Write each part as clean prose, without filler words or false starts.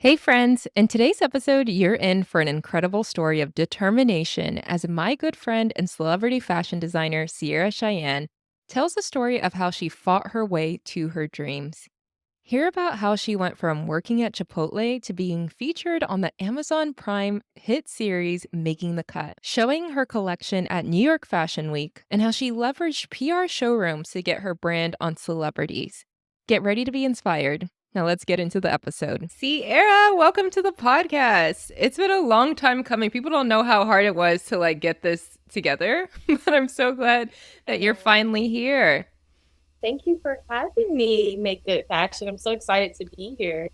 Hey, friends. In today's episode, you're in for an incredible story of determination as my good friend and celebrity fashion designer, Cheyenne, tells the story of how she fought her way to her dreams. Hear about how she went from working at Chipotle to being featured on the Amazon Prime hit series Making the Cut, showing her collection at New York Fashion Week, and how she leveraged PR showrooms to get her brand on celebrities. Get ready to be inspired. Now let's get into the episode. Ciara, welcome to the podcast. It's been a long time coming. People don't know how hard it was to get this together, but I'm so glad that you're finally here. Thank you for having me, Make Good Fashion. I'm so excited to be here.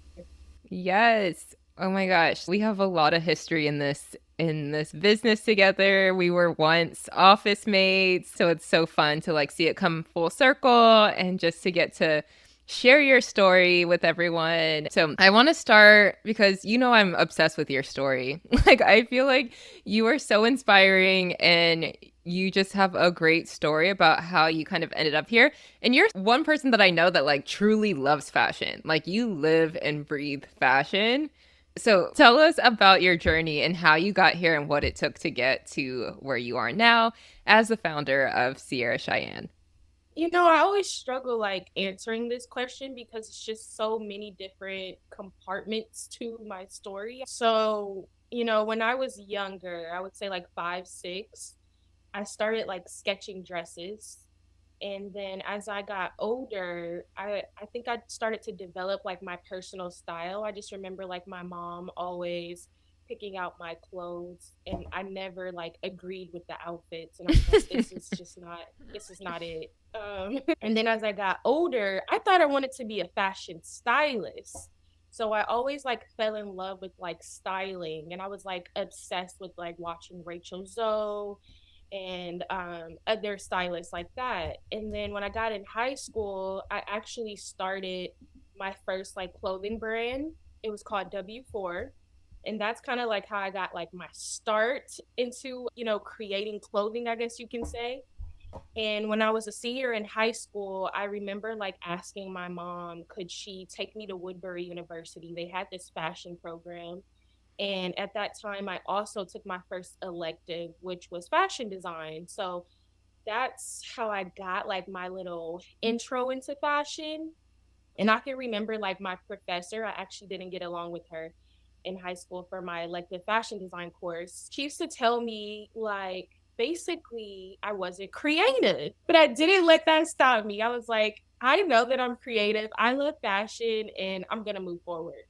Yes. Oh my gosh. We have a lot of history in this business together. We were once office mates, so it's so fun to see it come full circle and just to get to share your story with everyone. So, I want to start because I'm obsessed with your story. I feel like you are so inspiring and you just have a great story about how you kind of ended up here. And you're one person that I know that truly loves fashion. You live and breathe fashion. So tell us about your journey and how you got here and what it took to get to where you are now as the founder of Ciara Cheyenne. I always struggle answering this question because it's just so many different compartments to my story. So, when I was younger, I would say 5, 6, I started sketching dresses. And then as I got older, I think I started to develop my personal style. I just remember my mom always picking out my clothes, and I never agreed with the outfits, and I was like, this is not it. And then as I got older, I thought I wanted to be a fashion stylist. So I always fell in love with styling, and I was obsessed with watching Rachel Zoe and other stylists like that. And then when I got in high school, I actually started my first clothing brand. It was called W4. And that's kind of how I got my start into, creating clothing, I guess you can say. And when I was a senior in high school, I remember asking my mom, could she take me to Woodbury University? They had this fashion program. And at that time, I also took my first elective, which was fashion design. So that's how I got my little intro into fashion. And I can remember my professor, I actually didn't get along with her in high school for my elective fashion design course. She used to tell me basically I wasn't creative, but I didn't let that stop me. I was like, I know that I'm creative. I love fashion and I'm going to move forward.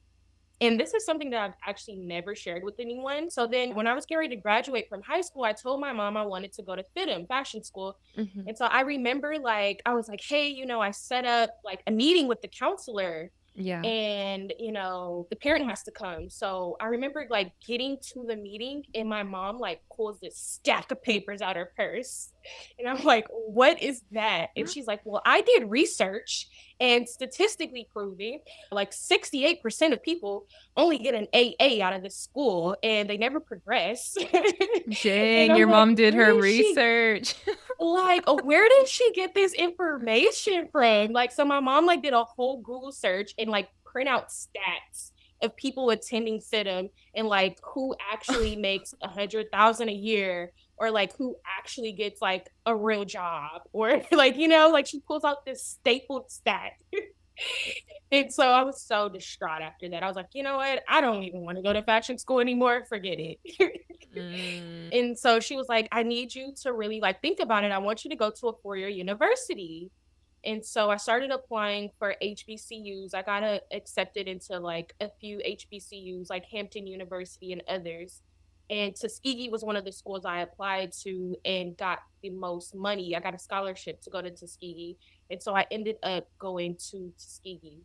And this is something that I've actually never shared with anyone. So then when I was getting ready to graduate from high school, I told my mom I wanted to go to FITM fashion school. Mhm. And so I remember I was like, hey, I set up a meeting with the counselor, Yeah. and the parent has to come. So I remember getting to the meeting, and my mom pulls this stack of papers out her purse, and I'm like, what is that? And she's like, well, I did research, and statistically proving 68% of people only get an AA out of the school and they never progress. And Dang, I'm your like, mom did where her did she research. where did she get this information from? So my mom did a whole Google search and print out stats of people attending FITM, and who actually makes 100,000 a year, or who actually gets a real job, or she pulls out this stapled stat. And so I was so distraught after that. I was like, you know what? I don't even want to go to fashion school anymore. Forget it. Mm. And so she was like, I need you to really think about it. I want you to go to a 4-year university. And so I started applying for HBCUs. I got accepted into a few HBCUs, like Hampton University and others. And Tuskegee was one of the schools I applied to and got the most money. I got a scholarship to go to Tuskegee. And so I ended up going to Tuskegee.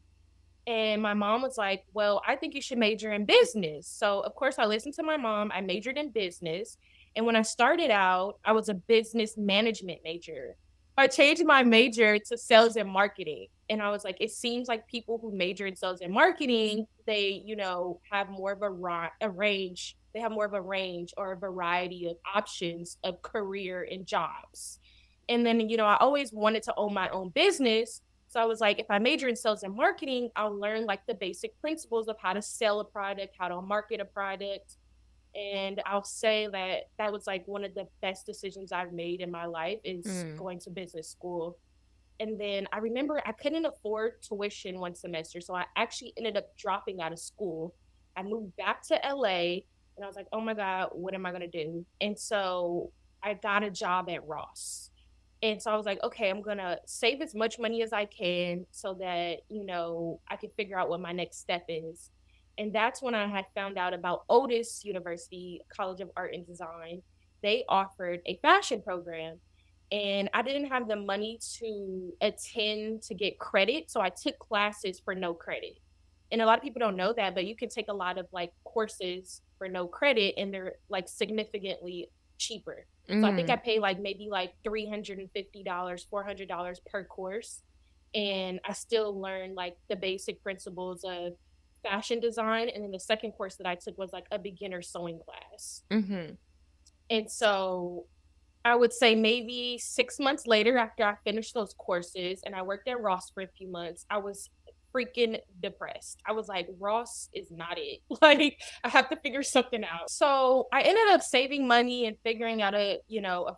And my mom was like, well, I think you should major in business. So, of course, I listened to my mom. I majored in business. And when I started out, I was a business management major. I changed my major to sales and marketing. And I was like, it seems like people who major in sales and marketing, they, have more of a range. They have more of a range or a variety of options of career and jobs. And then, I always wanted to own my own business. So I was like, if I major in sales and marketing, I'll learn like the basic principles of how to sell a product, how to market a product. And I'll say that that was like one of the best decisions I've made in my life is Mm. going to business school. And then I remember I couldn't afford tuition one semester. So I actually ended up dropping out of school. I moved back to LA and I was like, oh my God, what am I going to do? And so I got a job at Ross. And so I was like, okay, I'm going to save as much money as I can so that, I can figure out what my next step is. And that's when I had found out about Otis University College of Art and Design. They offered a fashion program and I didn't have the money to attend to get credit. So I took classes for no credit. And a lot of people don't know that, but you can take a lot of like courses for no credit and they're like significantly cheaper. So I think I Mm. pay like maybe like $350, $400 per course. And I still learn like the basic principles of fashion design. And then the second course that I took was like a beginner sewing class. Mm-hmm. And so I would say maybe 6 months later, after I finished those courses and I worked at Ross for a few months, I was freaking depressed. I was like, Ross is not it. Like, I have to figure something out. So I ended up saving money and figuring out a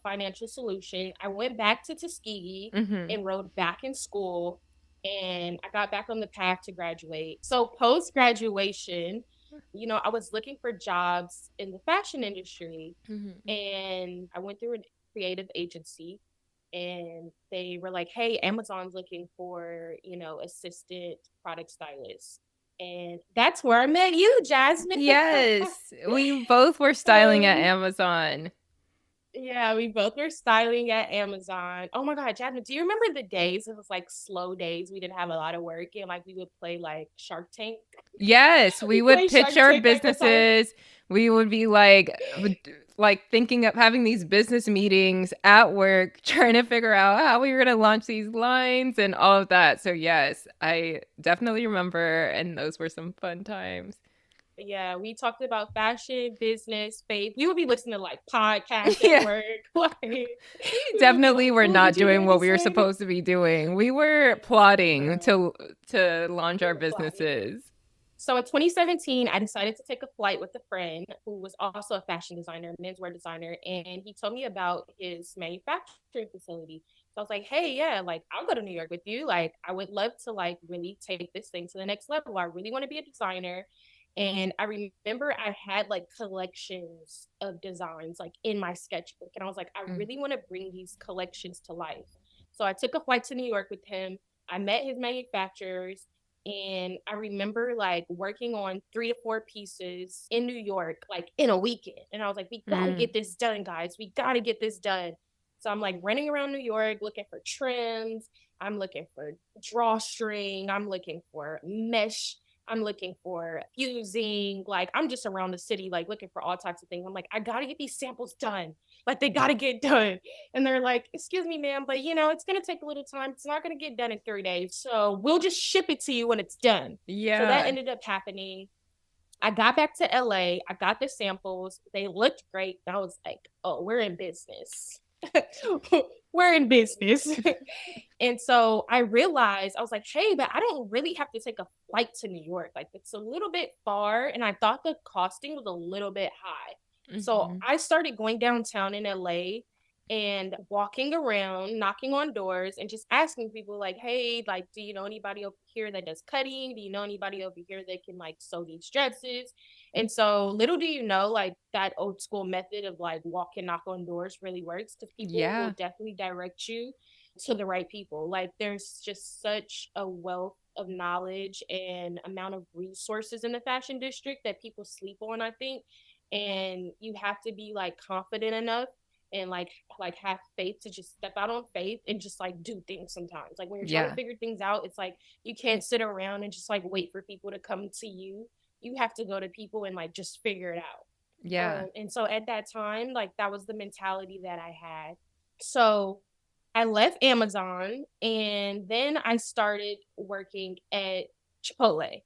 financial solution. I went back to Tuskegee, Mm-hmm. enrolled back in school, and I got back on the path to graduate. So post graduation, I was looking for jobs in the fashion industry Mm-hmm. and I went through a creative agency and they were like, hey, Amazon's looking for, assistant product stylist. And that's where I met you, Jasmine. Yes, we both were styling at um, Amazon. yeah, we both were styling at Amazon. Oh my God, Jasmine, do you remember the days? It was like slow days. We didn't have a lot of work and like we would play like Shark Tank. Yes, we We would played pitch Shark our Tank at the time. businesses. We would be like thinking of having these business meetings at work, trying to figure out how we were going to launch these lines and all of that. So yes, I definitely remember, and those were some fun times. Yeah, we talked about fashion, business, faith. We would be listening to like podcasts at Yeah, work. Like we would be definitely like, were "Oh, did not you doing hear what this we were one?" supposed to be doing. We were plotting Girl, to launch we our were plotting. businesses. So in 2017, I decided to take a flight with a friend who was also a fashion designer, menswear designer, and he told me about his manufacturing facility. So I was like, "Hey, yeah, like I'll go to New York with you. Like I would love to like really take this thing to the next level. I really want to be a designer." And I remember I had like collections of designs like in my sketchbook, and I was like, "I Mm. really want to bring these collections to life." So I took a flight to New York with him. I met his manufacturers and I remember like working on 3 to 4 pieces in New York, like in a weekend. And I was like, we got to Mm. get this done, guys. We got to get this done. So I'm like running around New York looking for trims. I'm looking for drawstring. I'm looking for mesh. I'm looking for fusing. Like I'm just around the city, like looking for all types of things. I'm like, I got to get these samples done. Like they got to get done. And they're like, excuse me, ma'am, but it's going to take a little time. It's not going to get done in 3 days. So we'll just ship it to you when it's done. So that Yeah. ended up happening. I got back to LA. I got the samples. They looked great. And I was like, oh, we're in business. We're in business. And so I realized, I was like, hey, but I don't really have to take a flight to New York. Like it's a little bit far. And I thought the costing was a little bit high. So Hmm. I started going downtown in LA and walking around, knocking on doors and just asking people like, hey, like, do you know anybody over here that does cutting? Do you know anybody over here that can like sew these dresses? And so little do you know, like that old school method of like walk and knock on doors really works because people will Yeah. definitely direct you to the right people. Like there's just such a wealth of knowledge and amount of resources in the fashion district that people sleep on, I think. And you have to be like confident enough and like have faith to just step out on faith and just like do things sometimes. Like when you're trying to Yeah. figure things out, it's like you can't sit around and just like wait for people to come to you. You have to go to people and like just figure it out. Yeah. And so at that time, like that was the mentality that I had. So I left Amazon and then I started working at Chipotle.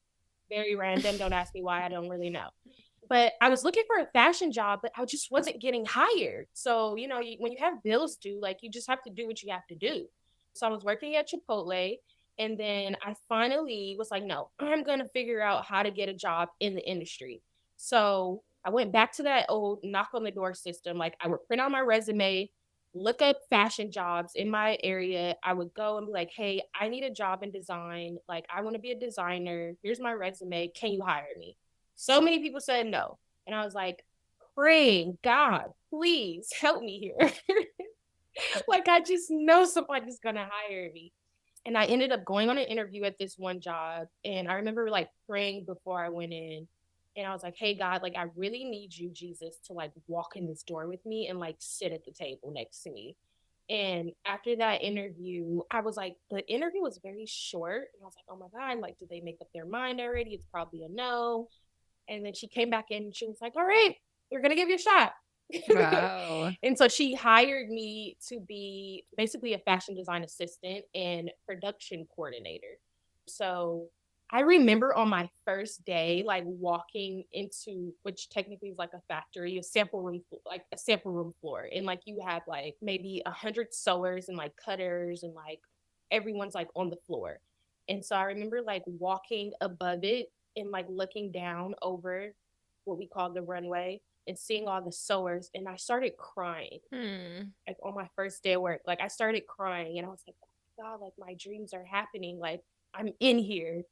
Very random. Don't ask me why. I don't really know. But I was looking for a fashion job, but I just wasn't getting hired. So, when you have bills due, like you just have to do what you have to do. So I was working at Chipotle And then I finally was like, no, I'm going to figure out how to get a job in the industry. So I went back to that old knock on the door system. Like I would print out my resume, look up fashion jobs in my area. I would go and be like, hey, I need a job in design. Like I want to be a designer. Here's my resume. Can you hire me? So many people said no. And I was like, praying, God, please help me here. Like I just know somebody's going to hire me. And I ended up going on an interview at this one job. And I remember like praying before I went in. And I was like, hey, God, like, I really need you, Jesus, to like walk in this door with me and like sit at the table next to me. And after that interview, I was like, the interview was very short. And I was like, oh my God, like, did they make up their mind already? It's probably a no. And then she came back in and she was like, all right, we're going to give you a shot. Wow. And so she hired me to be basically a fashion design assistant and production coordinator. So I remember on my first day, like walking into, which technically is like a factory, a sample room, like a sample room floor. And like you have like maybe 100 sewers and like cutters and like everyone's like on the floor. And so I remember like walking above it and like looking down over what we call the runway and seeing all the sewers, and I started crying like on my first day of work. Like I started crying and I was like, oh my God, like my dreams are happening. Like I'm in here.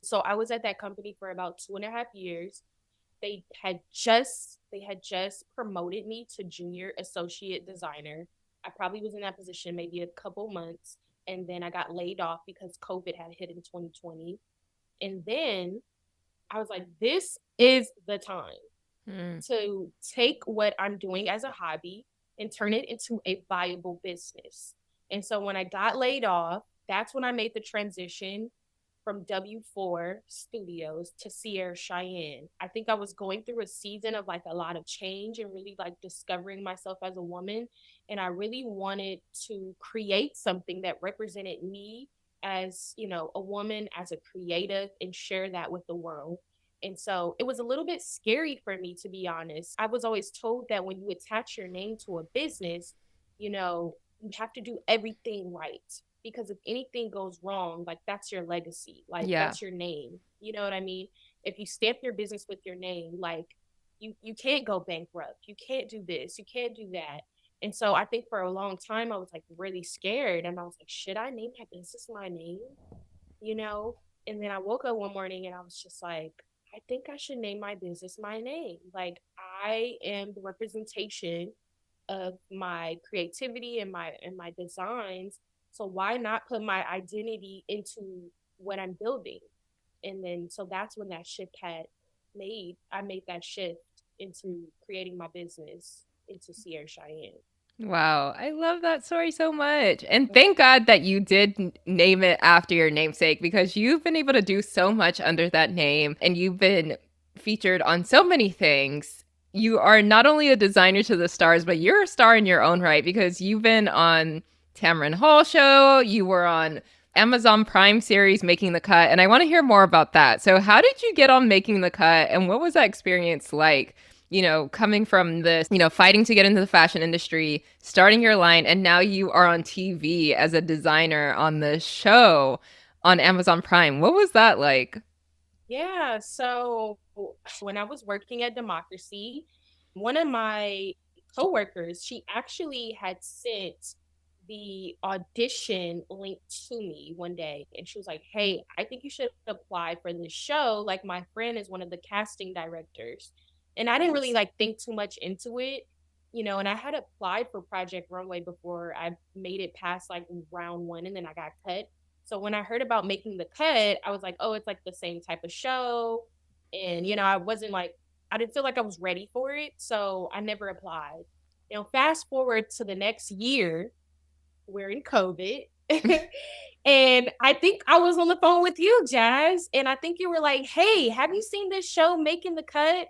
So I was at that company for about 2.5 years. They had just promoted me to junior associate designer. I probably was in that position maybe a couple months, and then I got laid off because COVID had hit in 2020. And then I was like, this is the time to take what I'm doing as a hobby and turn it into a viable business. And so when I got laid off, that's when I made the transition from W4 Studios to Cheyenne. I think I was going through a season of like a lot of change and really like discovering myself as a woman. And I really wanted to create something that represented me as, a woman, as a creative, and share that with the world. And so it was a little bit scary for me, to be honest. I was always told that when you attach your name to a business, you have to do everything right. Because if anything goes wrong, like that's your legacy, like Yeah. that's your name. You know what I mean? If you stamp your business with your name, like you can't go bankrupt. You can't do this. You can't do that. And so I think for a long time I was like really scared, and I was like, should I name my business my name? You know? And then I woke up one morning and I was just like, I think I should name my business my name. Like I am the representation of my creativity and my designs. So why not put my identity into what I'm building? And then so that's when that shift I made that shift into creating my business into Ciara Cheyenne. Wow, I love that story so much. And thank God that you did name it after your namesake, because you've been able to do so much under that name and you've been featured on so many things. You are not only a designer to the stars, but you're a star in your own right, because you've been on Tamron Hall show, you were on Amazon Prime series Making the Cut, and I want to hear more about that. So how did you get on Making the Cut, and what was that experience like? Coming from this, fighting to get into the fashion industry, starting your line, and now you are on TV as a designer on the show on Amazon Prime. What was that like? Yeah, so when I was working at Democracy, one of my coworkers, she actually had sent the audition link to me one day, and she was like, "Hey, I think you should apply for this show. Like my friend is one of the casting directors." And I didn't really like think too much into it, and I had applied for Project Runway before I made it past like round 1, and then I got cut. So when I heard about Making the Cut, I was like, oh, it's like the same type of show. And, I wasn't like, I didn't feel like I was ready for it. So I never applied. Fast forward to the next year, we're in COVID. And I think I was on the phone with you, Jazz. And I think you were like, hey, have you seen this show, Making the Cut?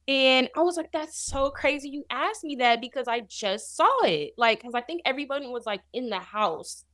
And I was like, that's so crazy you asked me that, because I just saw it. Like, because I think everybody was like in the house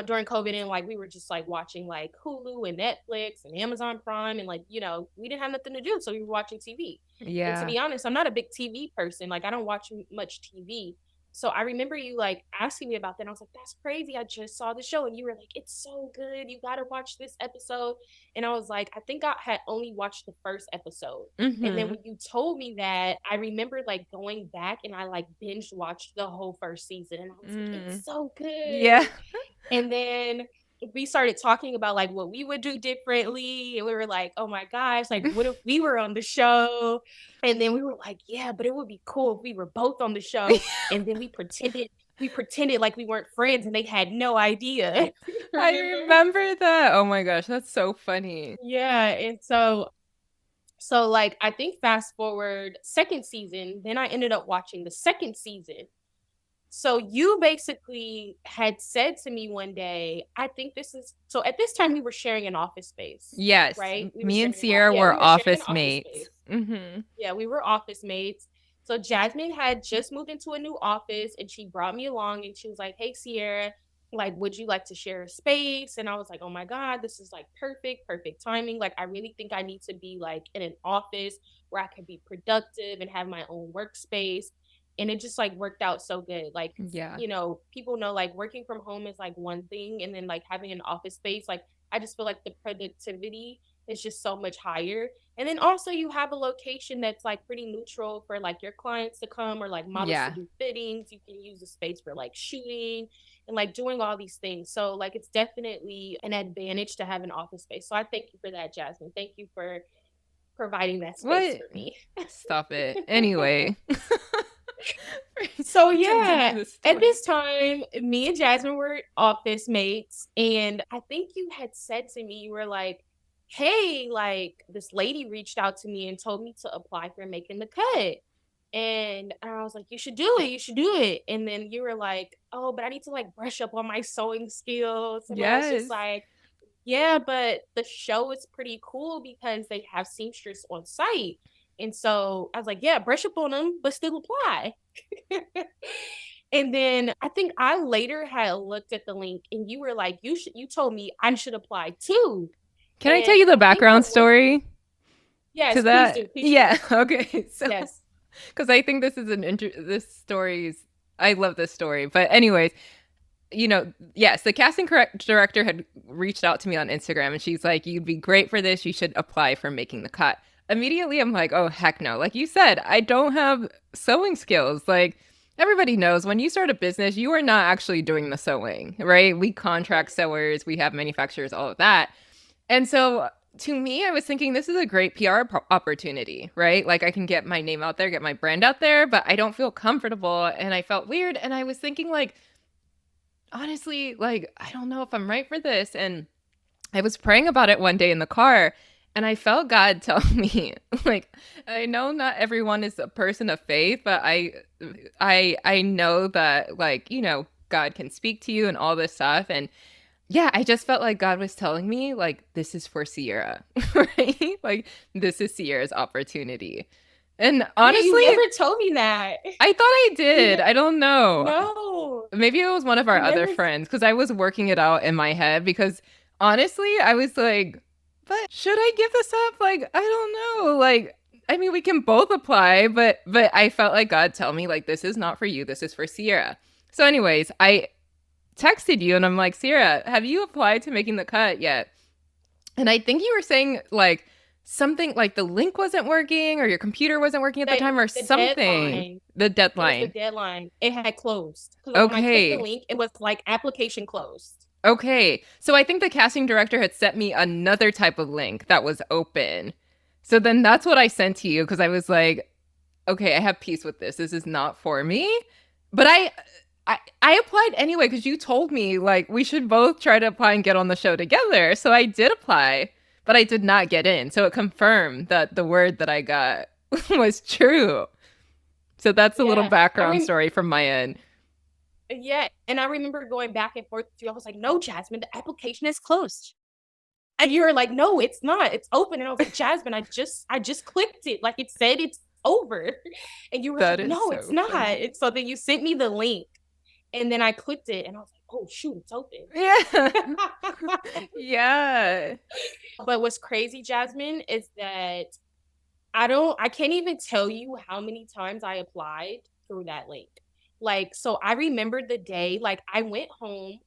during COVID, and like we were just like watching like Hulu and Netflix and Amazon Prime, and like, we didn't have nothing to do. So we were watching TV. And to Yeah. be honest, I'm not a big TV person. Like I don't watch much TV. So I remember you like asking me about that. And I was like, that's crazy. I just saw the show. And you were like, it's so good. You got to watch this episode. And I was like, I think I had only watched the first episode. And then Mm-hmm. when you told me that, I remember like going back and I like binge watched the whole first season. And I was like, Mm. it's so Yeah. good. And then we started talking about like what we would do differently. And we were like, oh my gosh, like what if we were on the show? And then we were like, yeah, but it would be cool if we were both on the show. And then we pretended like we weren't friends and they had no idea. I Remember? remember that. Oh my gosh, that's so funny. Yeah. And so like I think fast forward second season, then I ended up watching the second season. So you basically had said to me one day, I think this is so at this time we were sharing an office space, Yes, right? We were me and sharing Ciara yeah, were we were sharing an office office mates. space. Mm-hmm. Yeah, we were office mates. So Jasmine had just moved into a new office and she brought me along and she was like, hey, Ciara, like, would you like to share a space? And I was like, oh my God, this is like perfect timing. Like, I really think I need to be like in an office where I can be productive and have my own workspace. And it just like worked out so good. Like, Yeah. people know like working from home is like one thing. And then like having an office space, like, I just feel like the productivity is just so much higher. And then also you have a location that's like pretty neutral for like your clients to come or like models to Yeah. do fittings. You can use the space for like shooting and like doing all these things. So like it's definitely an advantage to have an office space. So I thank you for that, Jasmine. Thank you for providing that space What? for me. Stop it. Anyway. So Continue yeah, the at story. this time, me and Jasmine were office mates, and I think you had said to me, you were like, "Hey, like this lady reached out to me and told me to apply for making the cut." And I was like, you should do it. You should do it. And then you were like, oh, but I need to like brush up on my sewing skills. And I was just Yes. like, yeah, but the show is pretty cool because they have seamstress on site. And so I was like, yeah, brush up on them, but still apply. And then I think I later had looked at the link and you were like, you told me I should apply too. Can I tell And you the I think I background went, story to yes, please that? do, please do. Yeah. Okay. So, Yes. because I think this is this story's, I love this story. But, anyways, yes, the casting director had reached out to me on Instagram and she's like, you'd be great for this. You should apply for making the cut. Immediately, I'm like, oh, heck no. Like you said, I don't have sewing skills. Like, everybody knows when you start a business, you are not actually doing the sewing, right? We contract sewers, we have manufacturers, all of that. And so to me, I was thinking this is a great opportunity, right? Like I can get my name out there, get my brand out there, but I don't feel comfortable and I felt weird. And I was thinking, like, honestly, like, I don't know if I'm right for this. And I was praying about it one day in the car and I felt God tell me, like, I know not everyone is a person of faith, but I know that, like, God can speak to you and all this stuff. And yeah, I just felt like God was telling me, like, this is for Ciara, right? Like, this is Ciara's opportunity. And Yeah, you honestly, never told me that. I thought I You did. ne- I don't know. no, Maybe it was one of our you other never. friends because I was working it out in my head. Because honestly, I was like, but should I give this up? Like, I don't know. Like, I mean, we can both apply, but I felt like God tell me, like, this is not for you. This is for Ciara. So, anyways, I texted you and I'm like, Ciara, have you applied to making the cut yet? And I think you were saying like something like the link wasn't working or your computer wasn't working at the time or The something. deadline. The It was the deadline. deadline. It had closed because when I clicked the Okay. link, it was like application closed. Okay. So I think the casting director had sent me another type of link that was open. So then that's what I sent to you because I was like, okay, I have peace with this. This is not for me. But I applied anyway because you told me like we should both try to apply and get on the show together. So I did apply, but I did not get in. So it confirmed that the word that I got was true. So that's a little Yeah, background story from my end. yeah, and I remember going back and forth with you. I was like, "No, Jasmine, the application is closed." And you were like, "No, it's not. It's open." And I was like, "Jasmine, I just clicked it. Like it said it's over." And you were That like, is "No, it's so not." funny. And so then you sent me the link, and then I clicked it, and I was like, "Oh shoot, it's open." Yeah. Yeah. But what's crazy, Jasmine, is that I can't even tell you how many times I applied through that link. Like, so I remember the day, like I went home.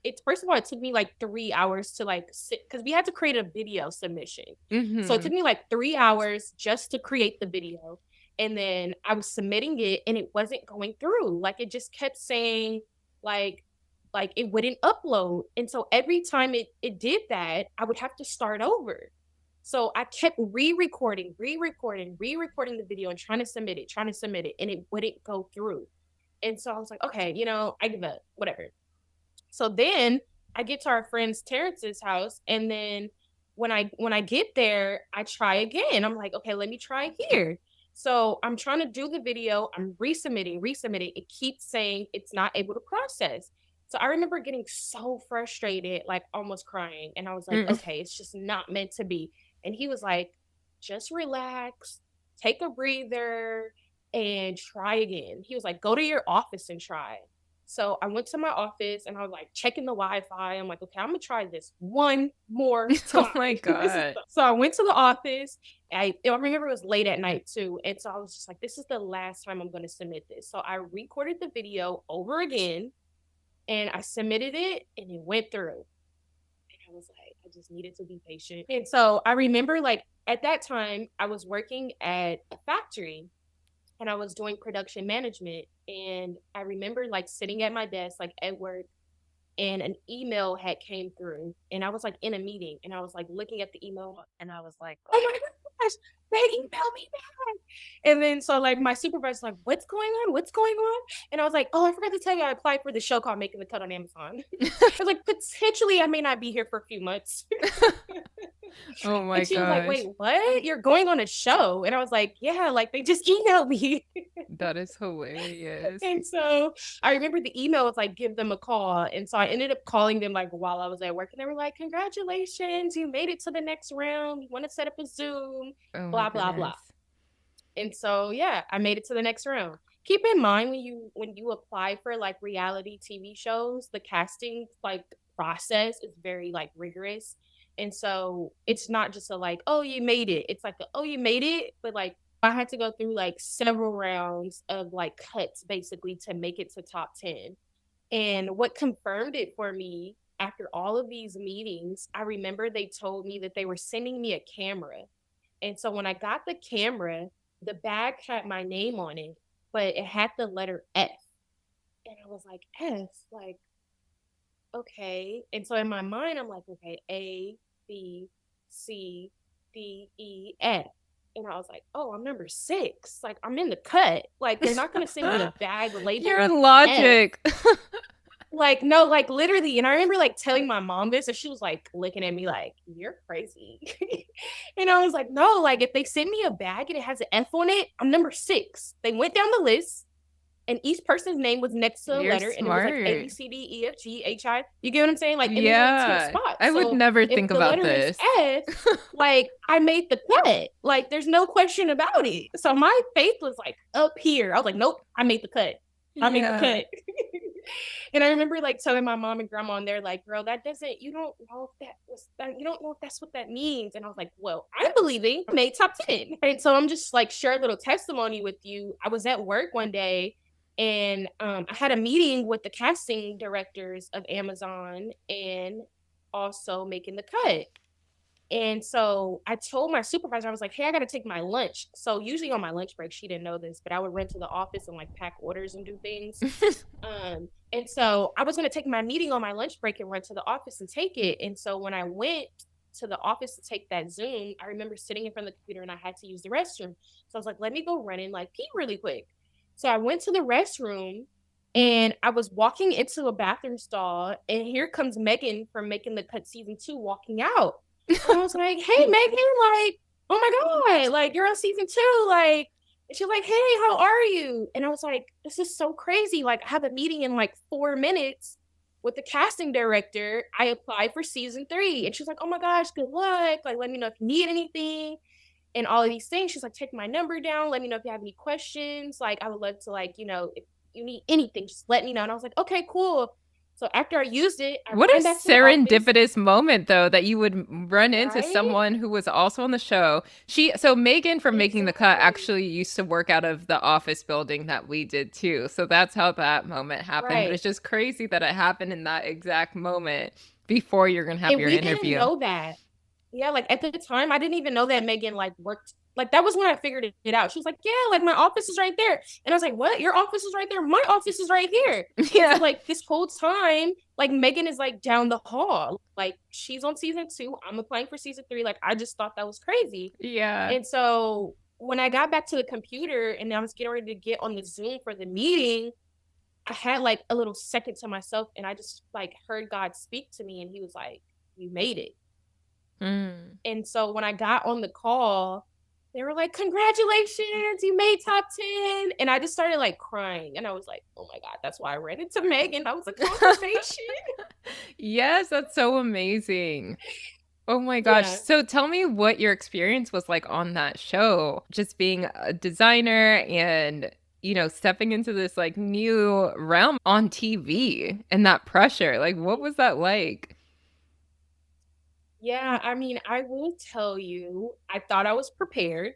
It's first of all, it took me like 3 hours to like sit because we had to create a video submission. So it Mm-hmm. took me like 3 hours just to create the video. And then I was submitting it and it wasn't going through. Like it just kept saying like like it wouldn't upload. And so every time it did that, I would have to start over. So I kept re-recording the video and trying to submit it, and it wouldn't go through. And so I was like, okay, I give up, whatever. So then I get to our friend's Terrence's house, and then when I get there, I try again. I'm like, okay, let me try here. So I'm trying to do the video. I'm resubmitting. It keeps saying it's not able to process. So I remember getting so frustrated, like almost crying. And I was like, Mm. okay, it's just not meant to be. And he was like, just relax, take a breather, and try again. He was like, go to your office and try. So I went to my office and I was like checking the Wi-Fi. I'm like, okay, I'm gonna try this one more Oh time. my God. So I went to the office. I remember it was late at night too. And so I was just like, this is the last time I'm gonna submit this. So I recorded the video over again and I submitted it and it went through. And I was like, I just needed to be patient. And so I remember like at that time I was working at a factory and I was doing production management. And I remember like sitting at my desk, like at work, and an email had came through, and I was like in a meeting, and I was like looking at the email, and I was like, oh my gosh, they emailed me back. And then so like my supervisor's like, what's going on? What's going on? And I was like, oh, I forgot to tell you, I applied for the show called Making the Cut on Amazon. I was like, potentially I may not be here for a few months. Oh my And she was like, gosh. wait, what? You're going on a show? And I was like, yeah, like they just emailed me. That is hilarious. And so I remember the email was like, give them a call. And so I ended up calling them like while I was at work. And they were like, congratulations, you made it to the next round. You want to set up a Zoom, Oh my blah, blah, blah. goodness. And so yeah, I made it to the next round. Keep in mind when you apply for like reality TV shows, the casting like process is very like rigorous. And so it's not just a like, oh, you made it. It's like, oh, you made it. But like I had to go through like several rounds of like cuts basically to make it to top 10. And what confirmed it for me after all of these meetings, I remember they told me that they were sending me a camera. And so when I got the camera, the bag had my name on it, but it had the letter F. And I was like, F, like, okay. And so in my mind, I'm like, okay, A, B, C, D, E, F. And I was like, oh, I'm number 6. Like, I'm in the cut. Like, they're not going to send me a bag Your labeled F. logic. Like, no, like, literally. And I remember, like, telling my mom this, and she was, like, looking at me like, you're crazy. And I was like, no, like, if they send me a bag and it has an F on it, I'm number 6. They went down the list and each person's name was next to a You're letter, and it was like A, B, smart. C, D, E, F, G, H, I. You get what I'm saying? Like it was in 10 Yeah. spots. I would So never if think the about letter is this. F, like I made the cut. Like there's no question about it. So my faith was like up here. I was like, nope, I made the cut. I made the Yeah. cut. And I remember like telling my mom and grandma, and they're like, girl, that doesn't, you don't know if that was that, you don't know if that's what that means. And I was like, well, I'm believing I made top 10. And so I'm just like share a little testimony with you. I was at work one day and I had a meeting with the casting directors of Amazon and also Making the Cut. And so I told my supervisor, I was like, hey, I got to take my lunch. So usually on my lunch break, she didn't know this, but I would run to the office and like pack orders and do things. And so I was going to take my meeting on my lunch break and run to the office and take it. And so when I went to the office to take that Zoom, I remember sitting in front of the computer and I had to use the restroom. So I was like, let me go run and like pee really quick. So I went to the restroom and I was walking into a bathroom stall, and here comes Megan from Making the Cut season 2 walking out. And I was like, hey, Megan, like, oh my God, like, you're on season 2. Like, and she's like, hey, how are you? And I was like, this is so crazy. Like, I have a meeting in like 4 minutes with the casting director. I applied for season 3. And she's like, oh my gosh, good luck. Like, let me know if you need anything and all of these things. She's like, take my number down. Let me know if you have any questions. Like, I would love to, like, if you need anything, just let me know. And I was like, okay, cool. So after I used it, I What a ran back to the office, serendipitous moment, though, that you would run into right? someone who was also on the show. So Megan from Making the Cut Exactly. actually used to work out of the office building that we did too. So that's how that moment happened. But Right. it's just crazy that it happened in that exact moment before you're going to have And your we didn't interview. know that. Yeah, like at the time, I didn't even know that Megan like worked. Like that was when I figured it out. She was like, "Yeah, like my office is right there," and I was like, "What? Your office is right there? My office is right here." And so Yeah. like this whole time, like Megan is like down the hall. Like she's on season 2. I'm applying for season 3. Like I just thought that was crazy. Yeah. And so when I got back to the computer and I was getting ready to get on the Zoom for the meeting, I had like a little second to myself, and I just like heard God speak to me, and He was like, "You made it." Mm. And so when I got on the call, they were like, "Congratulations, you made top 10." And I just started like crying. And I was like, "Oh my God, that's why I ran into Megan. That was a confirmation." Yes, that's so amazing. Oh my gosh. Yeah. So tell me what your experience was like on that show, just being a designer and, stepping into this like new realm on TV and that pressure. Like, what was that like? Yeah. I mean, I will tell you, I thought I was prepared.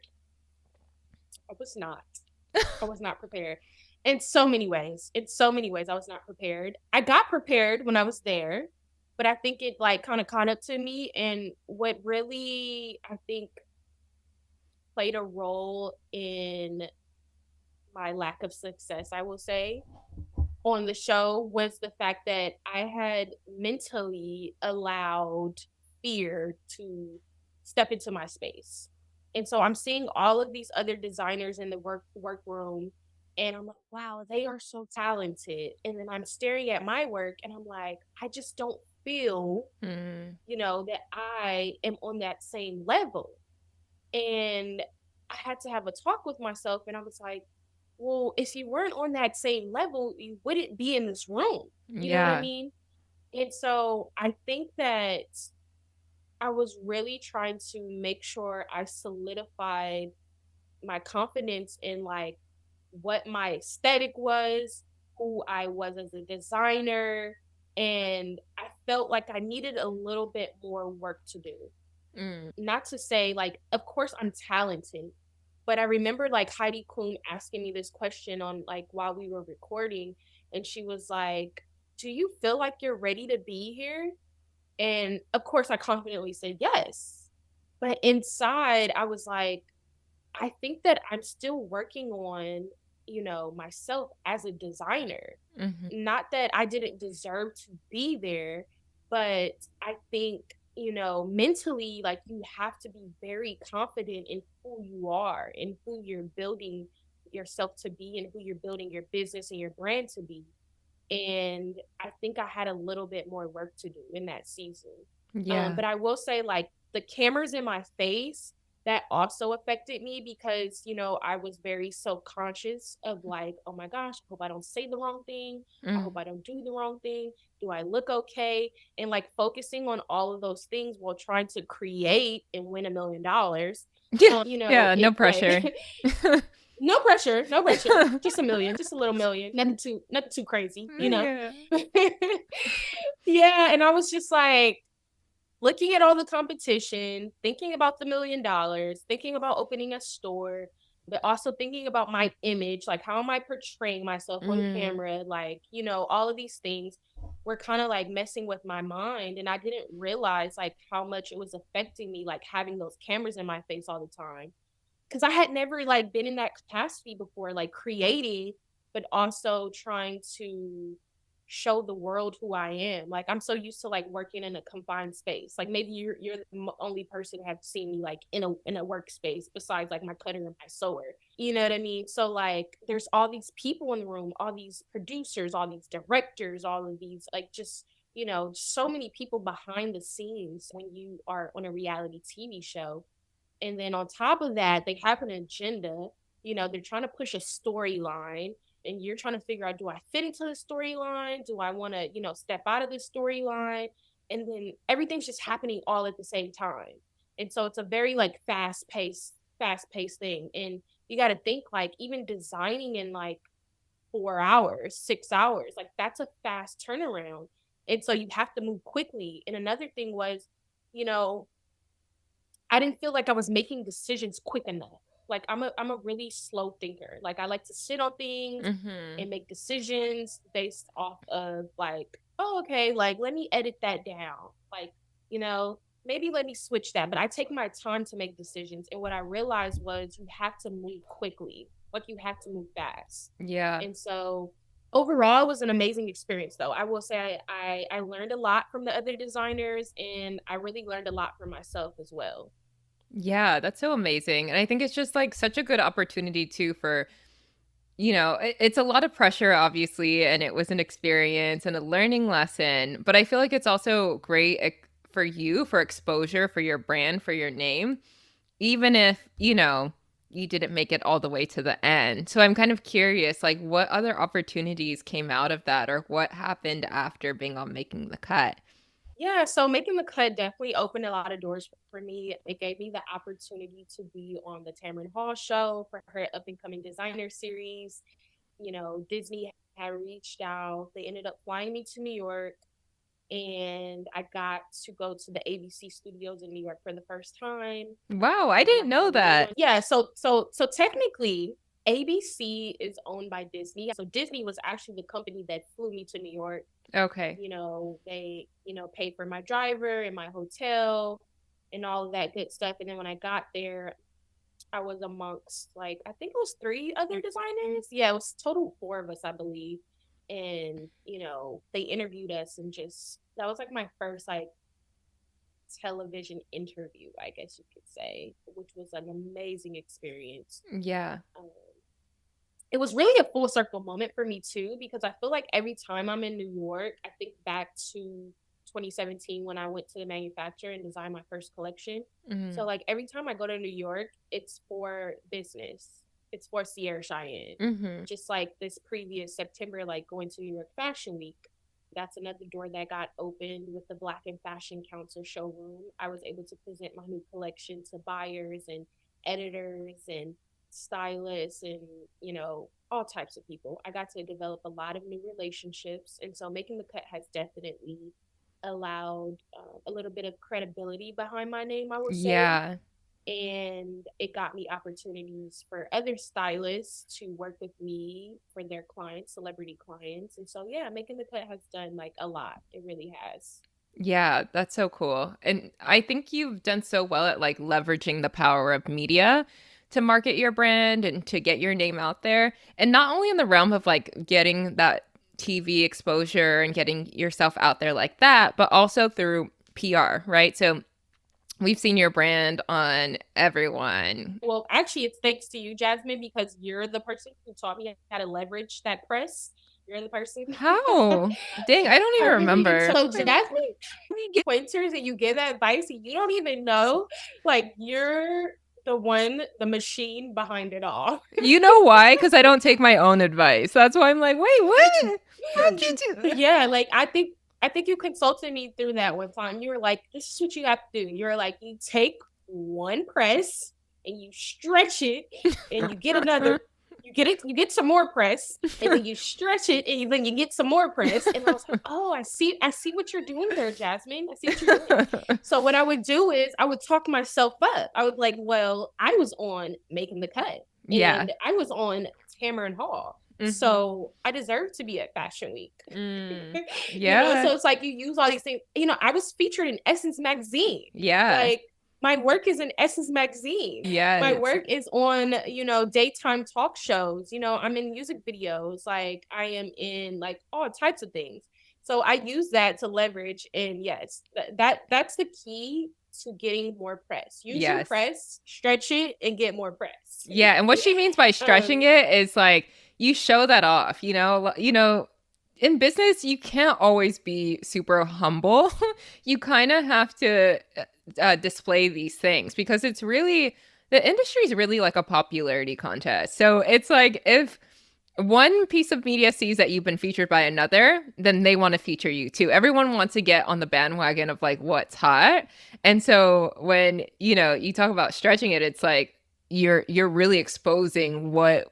I was not. I was not prepared in so many ways. In so many ways, I was not prepared. I got prepared when I was there, but I think it like kind of caught up to me. And what really, I think, played a role in my lack of success, I will say, on the show was the fact that I had mentally allowed fear to step into my space. And so I'm seeing all of these other designers in the workroom, and I'm like, wow, they are so talented. And then I'm staring at my work and I'm like, I just don't feel, Mm, that I am on that same level. And I had to have a talk with myself, and I was like, well, if you weren't on that same level, you wouldn't be in this room. You know what I yeah. mean? And so I think that I was really trying to make sure I solidified my confidence in like what my aesthetic was, who I was as a designer, and I felt like I needed a little bit more work to do. Mm. Not to say like, of course I'm talented, but I remember like Heidi Klum asking me this question on like while we were recording, and she was like, "Do you feel like you're ready to be here?" And of course I confidently said yes. But inside I was like, I think that I'm still working on, myself as a designer. Hmm. Not that I didn't deserve to be there, but I think, mentally, like you have to be very confident in who you are and who you're building yourself to be and who you're building your business and your brand to be. And I think I had a little bit more work to do in that season. Yeah. But I will say, like, the cameras in my face, that also affected me because, I was very self conscious of like, oh my gosh, I hope I don't say the wrong thing. I hope Mm. I don't do the wrong thing. Do I look okay? And like focusing on all of those things while trying to create and win $1 million. Yeah. Yeah. No It pressure. like no pressure, no pressure. Just a million, just a little million. Nothing too crazy. Yeah. Yeah, and I was just like looking at all the competition, thinking about the $1 million, thinking about opening a store, but also thinking about my image, like how am I portraying myself on Mm. camera, like, all of these things were kind of like messing with my mind, and I didn't realize like how much it was affecting me, like having those cameras in my face all the time, because I had never like been in that capacity before, like creating, but also trying to show the world who I am. Like I'm so used to like working in a confined space. Like maybe you're the only person who have seen me like in a workspace besides like my cutter and my sewer. You know what I mean? So like there's all these people in the room, all these producers, all these directors, all of these like just so many people behind the scenes when you are on a reality TV show. And then on top of that, they have an agenda. They're trying to push a storyline, and you're trying to figure out, do I fit into the storyline? Do I want to, step out of the storyline? And then everything's just happening all at the same time. And so it's a very like fast paced thing. And you got to think like even designing and like 4 hours, 6 hours. Like that's a fast turnaround. And so you have to move quickly. And another thing was, you know, I didn't feel like I was making decisions quick enough. Like I'm a really slow thinker. Like I like to sit on things Mm-hmm. and make decisions based off of like, oh, okay, like let me edit that down. Like, you know, maybe let me switch that. But I take my time to make decisions. And what I realized was you have to move quickly. Like you have to move fast. Yeah. And so overall it was an amazing experience though. I will say I learned a lot from the other designers and I really learned a lot for myself as well. Yeah, that's so amazing. And I think it's just like such a good opportunity too for, it's a lot of pressure, obviously, and it was an experience and a learning lesson. But I feel like it's also great for you, for exposure, for your brand, for your name, even if, you didn't make it all the way to the end. So I'm kind of curious, like, what other opportunities came out of that, or what happened after being on Making the Cut? Yeah, so making the cut definitely opened a lot of doors for me. It gave me the opportunity to be on the Tamron Hall show for her up and coming designer series. You know, Disney had reached out. They ended up flying me to New York and I got to go to the ABC studios in New York for the first time. Wow, I I didn't had know a really that. good yeah, so technically ABC is owned by Disney. So Disney was actually the company that flew me to New York. Okay. You know, they, paid for my driver and my hotel and all of that good stuff. And then when I got there, I was amongst like I think it was three other designers. Yeah, it was total four of us, I believe. And, they interviewed us and just that was like my first like television interview, I guess you could say, which was an amazing experience. Yeah. Um, it was really a full circle moment for me too, because I feel like every time I'm in New York, I think back to 2017 when I went to the manufacturer and designed my first collection. Mm-hmm. So like every time I go to New York, it's for business. It's for Ciara Cheyenne. Mm-hmm. Just like this previous September, like going to New York Fashion Week. That's another door that got opened with the Black and Fashion Council showroom. I was able to present my new collection to buyers and editors and stylists and all types of people. I got to develop a lot of new relationships, and so making the cut has definitely allowed a little bit of credibility behind my name, I would say. Yeah. And it got me opportunities for other stylists to work with me for their clients, celebrity clients. And so yeah, making the cut has done like a lot. It really has. Yeah, that's so cool. And I think you've done so well at like leveraging the power of media to market your brand and to get your name out there. And not only in the realm of like getting that TV exposure and getting yourself out there like that, but also through PR, right? So we've seen your brand on everyone. Well, actually, it's thanks to you, Jasmine, because you're the person who taught me how to leverage that press. You're the person. How? Dang, I don't I even really do. remember. So, Jasmine, you get pointers and you give advice, and you don't even know. Like, you're the one, the machine behind it all. You know why? Because I don't take my own advice. That's why I'm like, wait, what? How'd you do? Yeah, like I think you consulted me through that one time. You were like, this is what you have to do. You were like, you take one press and you stretch it and you get another you get some more press and then you stretch it and then you get some more press. And I was like, oh, I see what you're doing there, Jasmine. I see what you're doing. So what I would do is I would talk myself up. I would like, well, I was on Making the Cut Yeah. and I was on Tamron Hall. Mm-hmm. So I deserve to be at Fashion Week. Yeah. So it's like you use all these things. I was featured in Essence magazine. Yeah. Like my work is in Essence magazine. Yeah. My work is on, daytime talk shows. I'm in music videos. Like I am in like all types of things. So I use that to leverage. And yes, that's the key to getting more press. Use your press, stretch it, and get more press. Yeah, and what she means by stretching it is like you show that off, in business you can't always be super humble. You kind of have to display these things because it's really the industry is really like a popularity contest. So it's like if one piece of media sees that you've been featured by another, then they want to feature you too. Everyone wants to get on the bandwagon of like what's hot. And so when, you talk about stretching it, it's like you're really exposing what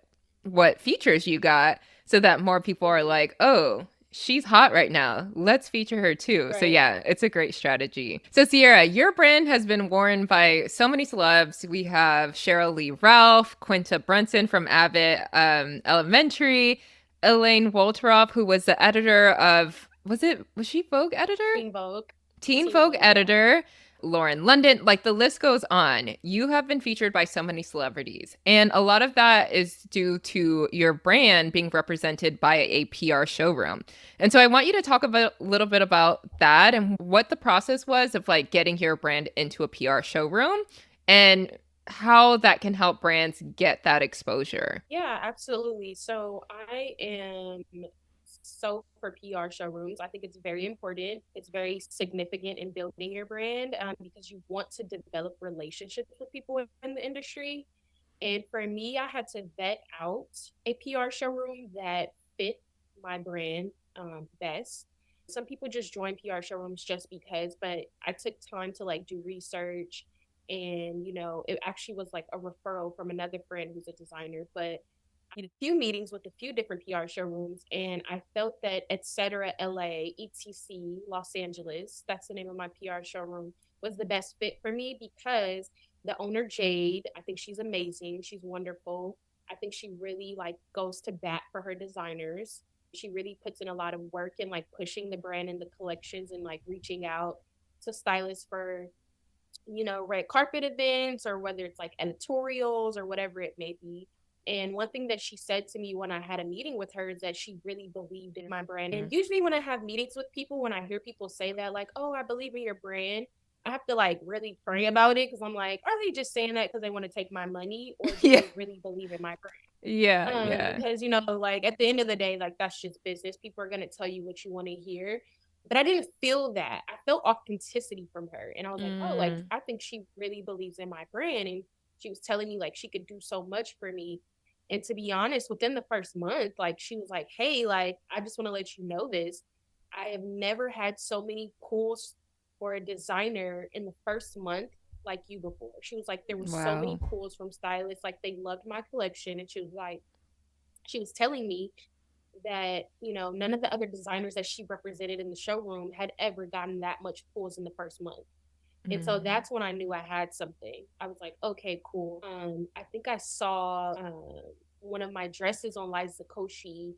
features you got. so that more people are like, oh, she's hot right now. Let's feature her too. So Right. yeah, it's a great strategy. So Ciara, your brand has been worn by so many celebs. We have Cheryl Lee Ralph, Quinta Brunson from Abbott Elementary, Elaine Wolteroff, who was the editor of was she Vogue editor? Teen Vogue. Teen Teen Vogue Vogue, yeah. editor, Lauren London, like the list goes on. You have been featured by so many celebrities. And a lot of that is due to your brand being represented by a PR showroom. And so I want you to talk about a little bit about that and what the process was of like getting your brand into a PR showroom and how that can help brands get that exposure. Yeah, absolutely. So I am so for PR showrooms. I think it's very important. It's very significant in building your brand because you want to develop relationships with people in the industry. And for me, I had to vet out a PR showroom that fit my brand best. Some people just join PR showrooms just because, but I took time to like do research. And, it actually was like a referral from another friend who's a designer. But I had a few meetings with a few different PR showrooms, and I felt that Etc. LA, ETC Los Angeles, that's the name of my PR showroom, was the best fit for me because the owner Jade, I think she's amazing. She's wonderful. I think she really like goes to bat for her designers. She really puts in a lot of work in like pushing the brand and the collections and like reaching out to stylists for red carpet events or whether it's like editorials or whatever it may be. And one thing that she said to me when I had a meeting with her is that she really believed in my brand. And usually when I have meetings with people, when I hear people say that, like, oh, I believe in your brand, I have to like really pray about it because I'm like, are they just saying that because they want to take my money or do Yeah. they really believe in my brand? Yeah, yeah. Because like at the end of the day, like that's just business. People are gonna tell you what you want to hear. But I didn't feel that. I felt authenticity from her. And I was like, oh, like Mm, I think she really believes in my brand. And she was telling me like she could do so much for me. And to be honest, within the first month, like she was like, hey, like I just want to let you know this. I have never had so many pulls for a designer in the first month like you before. She was like, there were so many wow. pulls from stylists, like they loved my collection. And she was telling me that, none of the other designers that she represented in the showroom had ever gotten that much pulls in the first month. And so Mm. that's when I knew I had something. I was like, okay, cool. I think I saw one of my dresses on Liza Koshy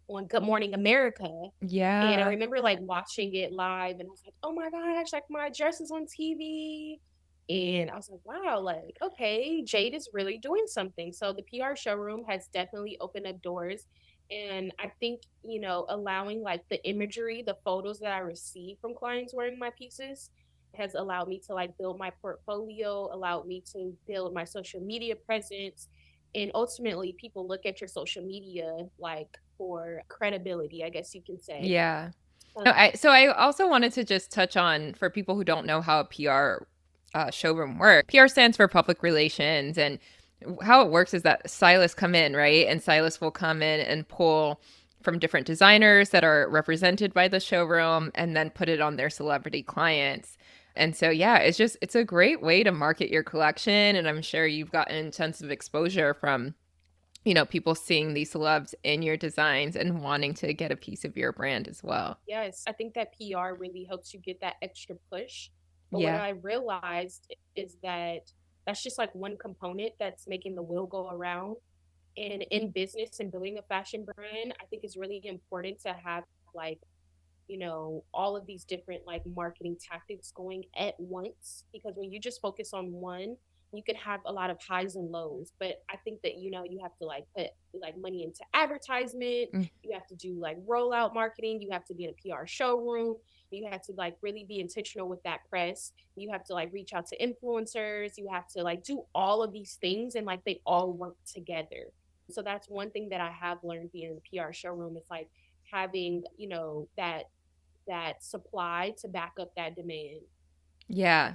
on Good Morning America. And I Yeah. remember like watching it live and I was like, oh my gosh, like my dress is on TV. And I was like, wow, like, okay, Jade is really doing something. So the PR showroom has definitely opened up doors. And I think, allowing like the imagery, the photos that I receive from clients wearing my pieces has allowed me to like build my portfolio, allowed me to build my social media presence. And ultimately, people look at your social media like for credibility, I guess you can say. Yeah. Um, No, I also wanted to just touch on for people who don't know how a PR showroom works. PR stands for public relations, and how it works is that stylists come in, right? And stylists will come in and pull from different designers that are represented by the showroom and then put it on their celebrity clients. And so, yeah, it's a great way to market your collection. And I'm sure you've gotten tons of exposure from people seeing these celebs in your designs and wanting to get a piece of your brand as well. yes, I think that PR really helps you get that extra push. But what Yeah. I realized is that that's just like one component that's making the wheel go around. And in business and building a fashion brand, I think it's really important to have like all of these different like marketing tactics going at once because when you just focus on one, you could have a lot of highs and lows. But I think that you have to like put like money into advertisement, Mm. you have to do like rollout marketing, you have to be in a PR showroom, you have to like really be intentional with that press, you have to like reach out to influencers, you have to like do all of these things and like they all work together. So that's one thing that I have learned being in the PR showroom. It's like having that supply to back up that demand. Yeah.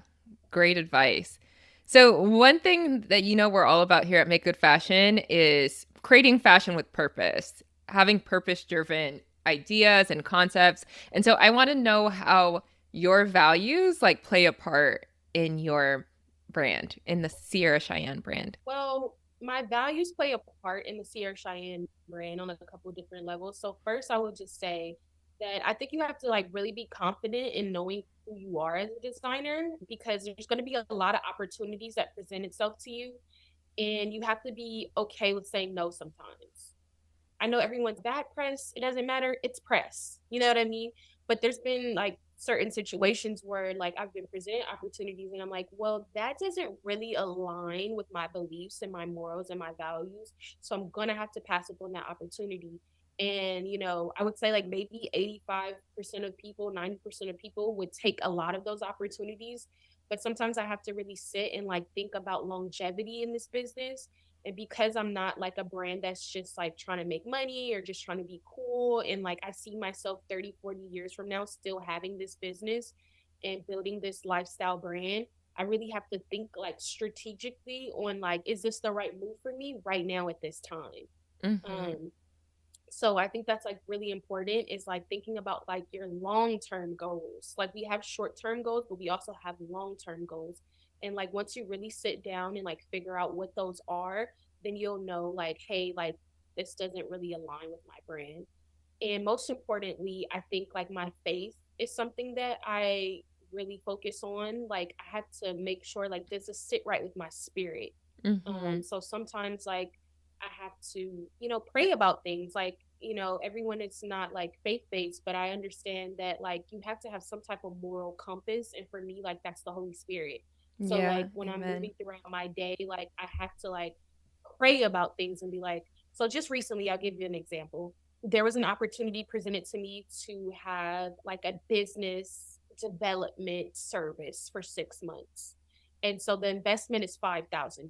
Great advice. So, one thing that we're all about here at Make Good Fashion is creating fashion with purpose, having purpose driven ideas and concepts. And so, I want to know how your values play a part in your brand, in the Ciara Cheyenne brand. Well, my values play a part in the Sierra Cheyenne brand on a couple different levels. So first, I would just say that I think you have to like really be confident in knowing who you are as a designer, because there's going to be a lot of opportunities that present itself to you, and you have to be okay with saying no sometimes. I know everyone's bad press. It doesn't matter. It's press. You know what I mean? But there's been like certain situations where like I've been presented opportunities and I'm like, well, that doesn't really align with my beliefs and my morals and my values. So I'm gonna have to pass up on that opportunity. And I would say like maybe 85% of people, 90% of people would take a lot of those opportunities. But sometimes I have to really sit and like think about longevity in this business, and because I'm not like a brand that's just like trying to make money or just trying to be cool, and like I see myself 30, 40 years from now still having this business and building this lifestyle brand, I really have to think like strategically on like, is this the right move for me right now at this time? Mm-hmm. Um, so I think that's like really important, is like thinking about like your long-term goals. Like we have short-term goals, but we also have long-term goals. And like once you really sit down and like figure out what those are, then you'll know like, hey, like this doesn't really align with my brand. And most importantly, I think like my faith is something that I really focus on. Like I have to make sure like this is sit right with my spirit. Mm-hmm. So sometimes like I have to, pray about things. Like, everyone is not like faith based, but I understand that like you have to have some type of moral compass. And for me, like that's the Holy Spirit. So Yeah, like when I'm amen. moving throughout my day, like I have to like pray about things and be like, so just recently, I'll give you an example. There was an opportunity presented to me to have like a business development service for 6 months. And so the investment is $5,000.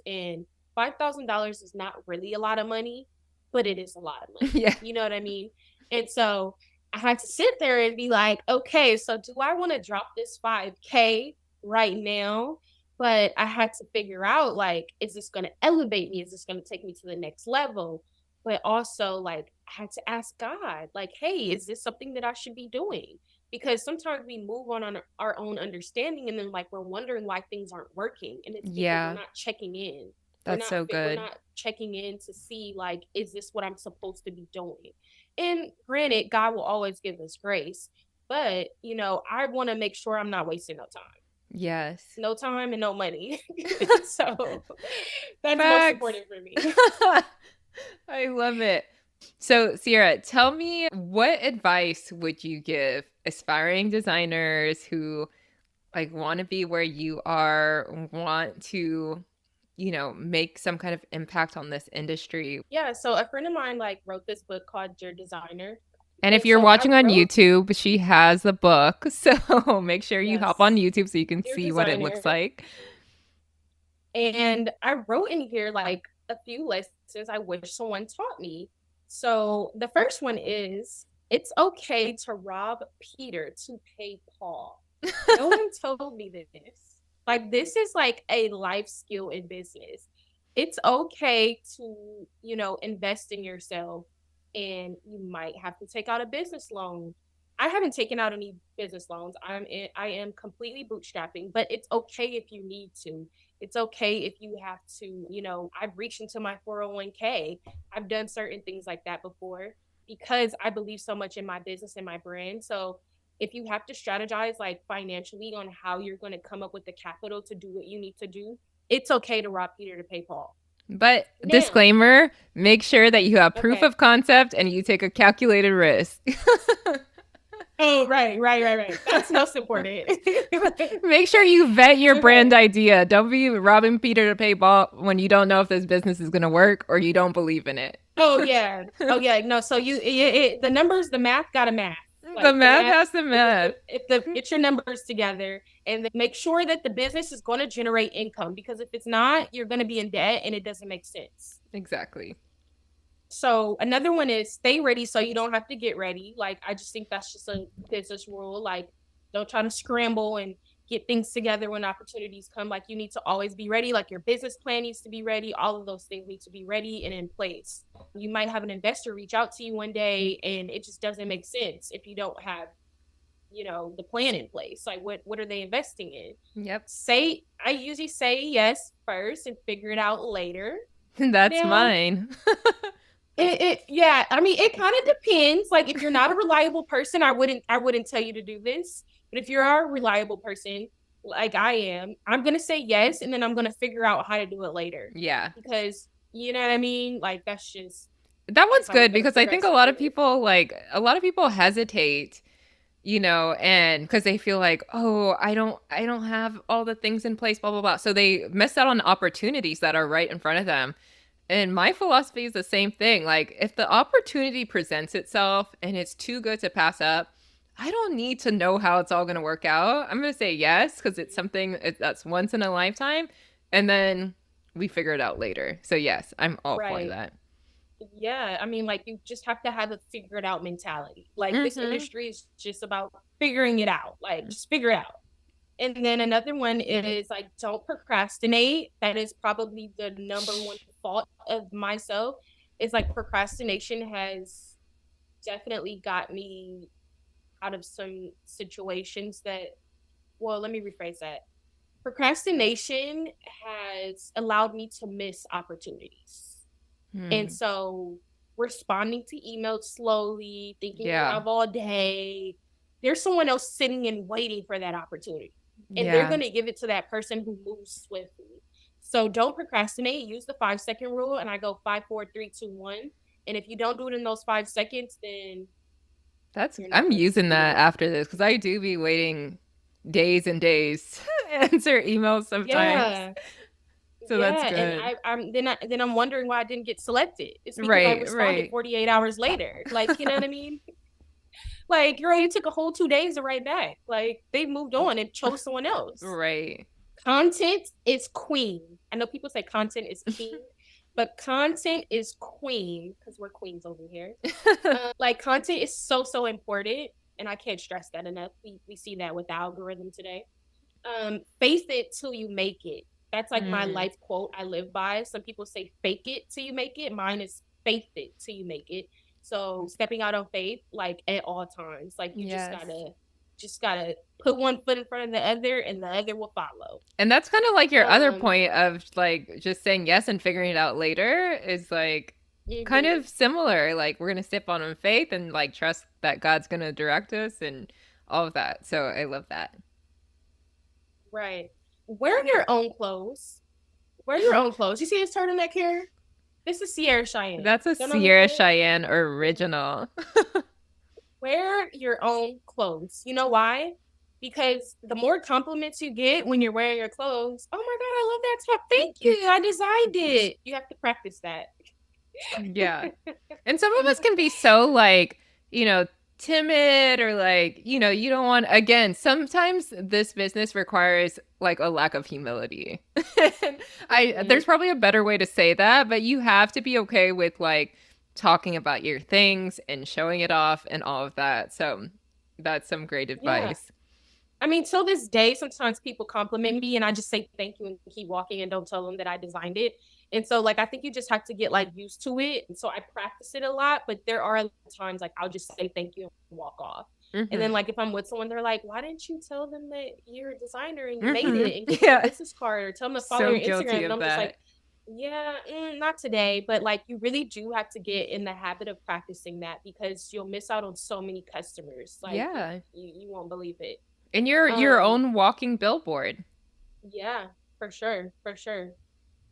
And $5,000 is not really a lot of money, but it is a lot of money. Yeah. You know what I mean? And so I had to sit there and be like, okay, so do I want to drop this 5K right now? But I had to figure out like, is this going to elevate me? Is this going to take me to the next level? But also, like, I had to ask God, like, hey, is this something that I should be doing? Because sometimes we move on our own understanding, and then like we're wondering why things aren't working, and it's because we're Yeah, not checking in. that's so We're good. not checking in to see like, is this what I'm supposed to be doing? And granted, God will always give us grace, but I want to make sure I'm not wasting no time. Yes. No time and no money. So that's most Facts. important for me. I love it. So, Ciara, tell me, what advice would you give aspiring designers who like want to be where you are, want to, make some kind of impact on this industry? Yeah, so a friend of mine like wrote this book called Dear Designer. And if And you're so I watching on wrote, YouTube, she has the book. So make sure you hop on yes, YouTube so you can Dear see what it Designer. looks like. And I wrote in here like a few lessons I wish someone taught me. So the first one is, it's okay to rob Peter to pay Paul. No one told me this. Like, this is like a life skill in business. It's okay to, invest in yourself, and you might have to take out a business loan. I haven't taken out any business loans. I am completely bootstrapping, but it's okay if you need to. It's okay if you have to, I've reached into my 401k. I've done certain things like that before because I believe so much in my business and my brand. So if you have to strategize like financially on how you're going to come up with the capital to do what you need to do, it's okay to rob Peter to pay Paul. But Now, disclaimer, make sure that you have proof okay. of concept and you take a calculated risk. Oh, right. That's most important. Make sure you vet your brand Okay. idea. Don't be robbing Peter to pay Paul when you don't know if this business is going to work or you don't believe in it. Oh yeah. Oh yeah. No. So the numbers, the math got to math. The Like the math math, has to math. if the get your numbers together and then make sure that the business is going to generate income, because if it's not, you're going to be in debt and it doesn't make sense. Exactly. So another one is stay ready so you don't have to get ready. Like I just think that's just a business rule. Like don't try to scramble and get things together when opportunities come. Like you need to always be ready. Like your business plan needs to be ready. All of those things need to be ready and in place. You might have an investor reach out to you one day and it just doesn't make sense if you don't have the plan in place. Like what are they investing in? Yep. I usually say yes first and figure it out later. That's Now, mine. yeah, I mean, it kind of depends. Like if you're not a reliable person, I wouldn't tell you to do this. But if you're a reliable person, like I am, I'm gonna say yes, and then I'm gonna figure out how to do it later. Yeah. Because you know what I mean? Like That that's one's how we're good gonna because I think progress from there. a lot of people hesitate, and because they feel like, oh, I don't have all the things in place, blah blah blah. So they miss out on opportunities that are right in front of them. And my philosophy is the same thing. Like if the opportunity presents itself and it's too good to pass up, I don't need to know how it's all going to work out. I'm going to say yes because it's something that's once in a lifetime, and then we figure it out later. So yes, I'm all for Right. that. Yeah, I mean, like you just have to have a figure it out mentality. Like this Mhm. industry is just about figuring it out. Like just figure it out. And then another one is like don't procrastinate. That is probably the number one fault of myself. Is like procrastination has definitely got me out of some situations that, well, let me rephrase that. Procrastination has allowed me to miss opportunities. And Hmm. so responding to emails slowly, thinking you Yeah. have all day, there's someone else sitting and waiting for that opportunity. And they're Yeah. going to give it to that person who moves swiftly. So don't procrastinate. Use the 5 second rule. And I go 5, 4, 3, 2, 1. And if you don't do it in those 5 seconds, then you're not I'm meant to using be that there. after this because I do be waiting days and days to answer emails sometimes. Yeah. So that's Yeah, and good. I'm wondering why I didn't get selected. It's because I Right, responded right. 48 hours later. Like, you know what I mean? Like, girl, you took a whole 2 days to write back. Like, they moved on and chose someone else. Right. Content is queen. I know people say content is king, but content is queen because we're queens over here. Like, content is so, so important. And I can't stress that enough. We see that with the algorithm today. Face it till you make it. That's like my Mm, life quote I live by. Some people say fake it till you make it. Mine is faith it till you make it. So stepping out on faith, like at all times, like you just yes. gotta put one foot in front of the other, and the other will follow. And that's kind of like your other Um, point of like just saying yes and figuring it out later is like kind mhm, of similar. Like we're gonna step on in faith and like trust that God's gonna direct us and all of that. So I love that. right. Wear your own clothes. Wear your own clothes. You see this turtleneck here? This is Ciara Cheyenne. That's a Don't know who Ciara that is? Cheyenne original. Wear your own clothes. You know why? Because the more compliments you get when you're wearing your clothes, oh my God, I love that top. Thank you. I designed it. You have to practice that. Yeah. And some of us can be so like, you know, timid or like, you don't want again, sometimes this business requires like a lack of humility. And I Mhm. there's probably a better way to say that, but you have to be okay with like talking about your things and showing it off and all of that. So that's some great Yeah. advice. I mean, till this day, sometimes people compliment me and I just say thank you and keep walking and don't tell them that I designed it. And so, like, I think you just have to get like used to it. And so I practice it a lot, but there are times like I'll just say thank you and walk off. And then, Mhm. like, if I'm with someone, they're like, why didn't you tell them that you're a designer and you made Mhm. it and give them a Yeah. business card or tell them to follow So your guilty Instagram? And of I'm just like, that. yeah, not today. But like, you really do have to get in the habit of practicing that because you'll miss out on so many customers. Like, Yeah. you won't believe it. And you're your Um, own walking billboard. yeah, for sure, for sure.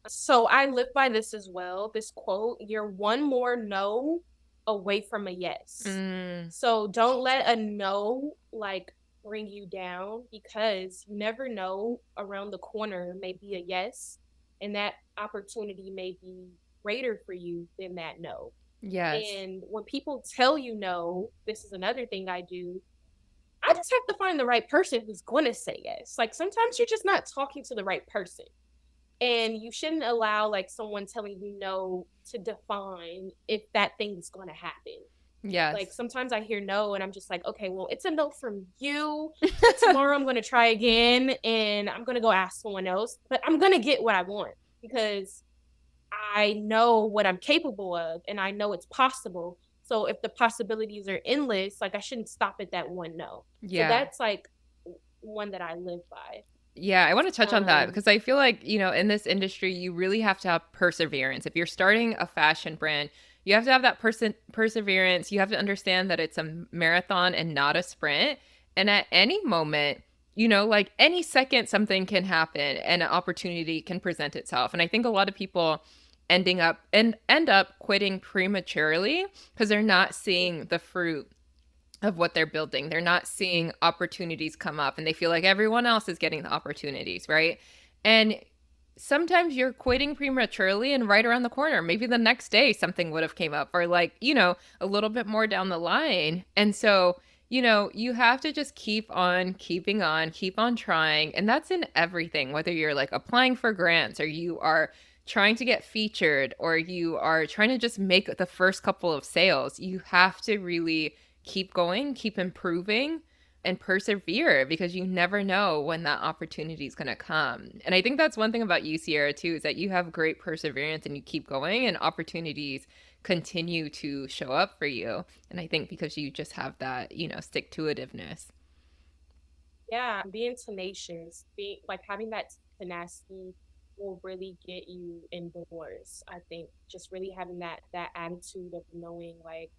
So I live by this as well. This quote, you're one more no away from a yes. Mm. So don't let a no like bring you down because you never know around the corner may be a yes and that opportunity may be greater for you than that no. Yes. And when people tell you no, this is another thing I do. I just have to find the right person who's going to say yes. Like sometimes you're just not talking to the right person. And you shouldn't allow like someone telling you no to define if that thing is going to happen. Like Yes. sometimes I hear no and I'm just like, okay, well, it's a no from you. But tomorrow I'm going to try again and I'm going to go ask someone else. But I'm going to get what I want because I know what I'm capable of and I know it's possible. So if the possibilities are endless, like I shouldn't stop at that one no. So Yeah. that's like one that I live by. Yeah, I want to touch on that Um, because I feel like, in this industry, you really have to have perseverance. If you're starting a fashion brand, you have to have that perseverance. You have to understand that it's a marathon and not a sprint. And at any moment, like any second, something can happen and an opportunity can present itself. And I think a lot of people end up quitting prematurely because they're not seeing the fruit of what they're building. They're not seeing opportunities come up and they feel like everyone else is getting the opportunities, right? And sometimes you're quitting prematurely and right around the corner. Maybe the next day something would have came up or like, a little bit more down the line. And so, you have to just keep on keeping on, keep on trying. And that's in everything, whether you're like applying for grants or you are trying to get featured or you are trying to just make the first couple of sales. You have to really keep going, keep improving, and persevere because you never know when that opportunity is going to come. And I think that's one thing about you, Ciara, too, is that you have great perseverance and you keep going and opportunities continue to show up for you. And I think because you just have that, stick to itiveness. yeah, being tenacious, being like having that tenacity will really get you indoors. I think just really having that attitude of knowing like,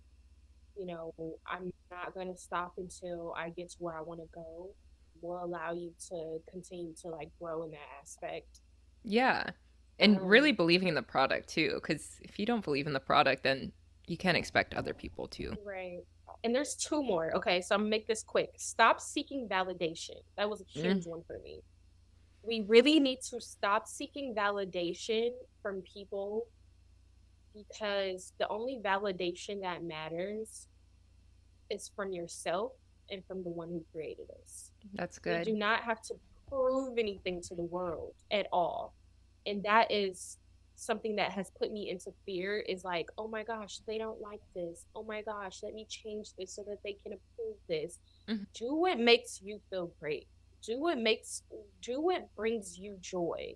I'm not going to stop until I get to where I want to go will allow you to continue to like grow in that aspect. Yeah. And really Um, believing in the product, too, because if you don't believe in the product, then you can't expect other people to. right. And there's two more. Okay, so I'm gonna make this quick. Stop seeking validation. That was a Mm, huge one for me. We really need to stop seeking validation from people because the only validation that matters is from yourself and from the one who created us. that's We do good. not have to prove anything to the world at all. And that is something that has put me into fear is like, oh my gosh, they don't like this. Oh my gosh, let me change this so that they can approve this. Mhm. Do what makes you feel great. Do what brings you joy.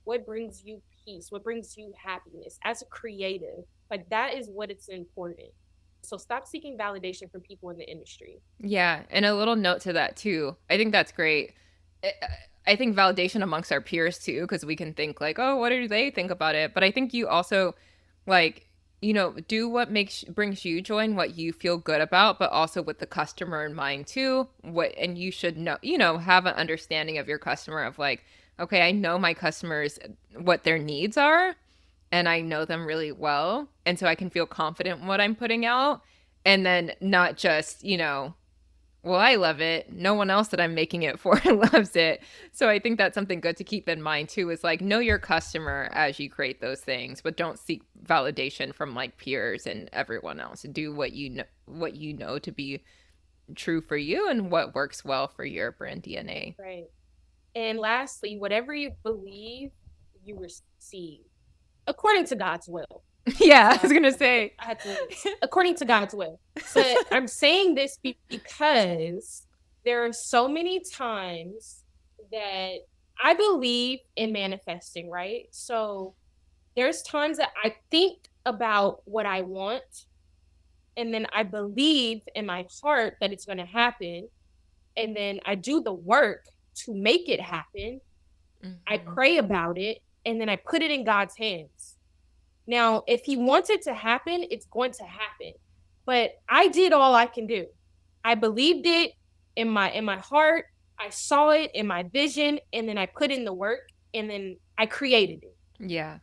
What brings you peace? What brings you happiness as a creative? Like that is what it's important. So stop seeking validation from people in the industry. Yeah, and a little note to that too. I think that's great. I I think validation amongst our peers too, because we can think like, oh, what do they think about it? But I think you also like, do what brings you joy and what you feel good about, but also with the customer in mind too. And you should know, have an understanding of your customer of like, okay, I know my customers what their needs are and I know them really well. And so I can feel confident in what I'm putting out. And then not just, well, I love it. No one else that I'm making it for loves it. So I think that's something good to keep in mind too is like know your customer as you create those things, but don't seek validation from like peers and everyone else. Do what you know to be true for you and what works well for your brand DNA. Right. And lastly, whatever you believe, you receive according to God's will. Yeah, So I was going to say. I had to according to God's will. But I'm saying this because there are so many times that I believe in manifesting, right? So there's times that I think about what I want and then I believe in my heart that it's going to happen and then I do the work to make it happen. I Mhm. pray about it and then I put it in God's hands. Now, if he wants it to happen, it's going to happen. But I did all I can do. I believed it in my heart. I saw it in my vision and then I put in the work and then I created it. Yeah.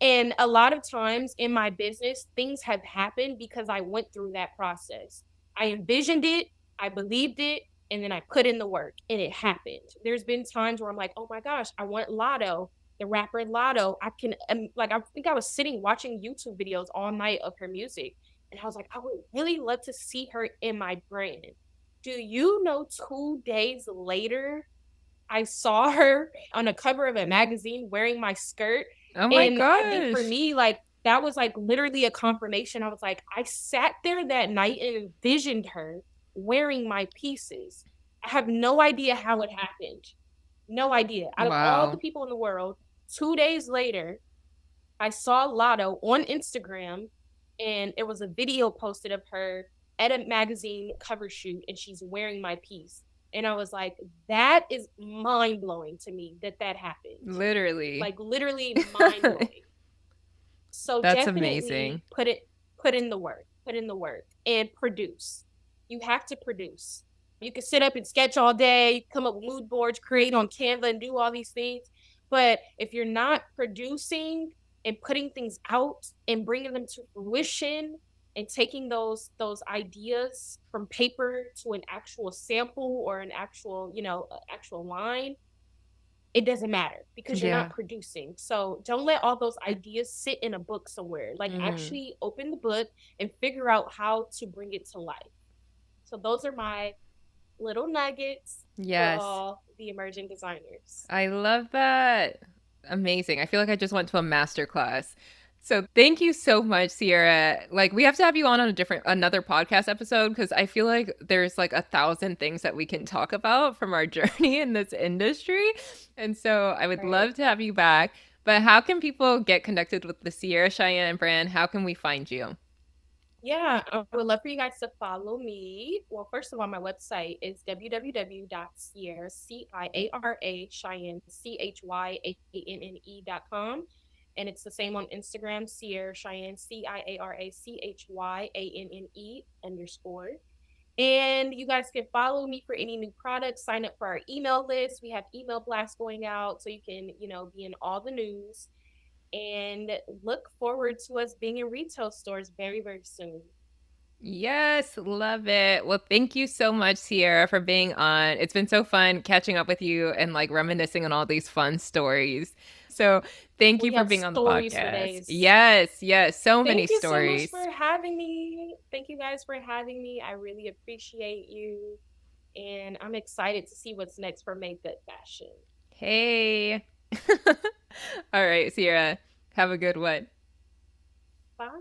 And a lot of times in my business, things have happened because I went through that process. I envisioned it, I believed it, and then I put in the work and it happened. There's been times where I'm like, oh my gosh, I want Lotto, the rapper Lotto. I can, like, I think I was sitting watching YouTube videos all night of her music. And I was like, I would really love to see her in my brand. Do you know 2 days later, I saw her on a cover of a magazine wearing my skirt. Oh my And I think for gosh. me, like, that was like literally a confirmation. I was like, I sat there that night and envisioned her wearing my pieces. I have no idea how it happened. No idea. Out of all the Wow. people in the world, 2 days later, I saw Lotto on Instagram and it was a video posted of her at a magazine cover shoot, and she's wearing my piece. And I was like, that is mind blowing to me that that happened. Literally. Like literally mind blowing. So That's definitely amazing. put in the work, put in the work and produce. You have to produce. You can sit up and sketch all day, come up with mood boards, create on Canva and do all these things. But if you're not producing and putting things out and bringing them to fruition and taking those ideas from paper to an actual sample or an actual, actual line, it doesn't matter because you're not Yeah. producing. So don't let all those ideas sit in a book somewhere. Like Hmm. actually open the book and figure out how to bring it to life. So those are my little nuggets for Yes. all the emerging designers. I love that. Amazing. I feel like I just went to a master class. So thank you so much, Ciara. Like we have to have you on another podcast episode because I feel like there's like 1,000 things that we can talk about from our journey in this industry. And so I would Right. love to have you back. But how can people get connected with the Ciara Cheyenne brand? How can we find you? Yeah, I would love for you guys to follow me. Well, first of all, my website is www.ciara, Ciara, Cheyenne, Chyanne.com. And it's the same on Instagram, Ciara Cheyenne, CIARA CHYANNE _. And you guys can follow me for any new products, sign up for our email list. We have email blasts going out so you can, be in all the news, and look forward to us being in retail stores very, very soon. Yes, love it. Well, thank you so much, Ciara, for being on. It's been so fun catching up with you and like reminiscing on all these fun stories. So, thank you We for have being on the stories for podcast. days. Yes, yes, so many Thank you so much stories. for having me. Thank you guys for having me. I really appreciate you. And I'm excited to see what's next for Make Good Fashion. Hey. All right, Ciara, have a good one. Bye.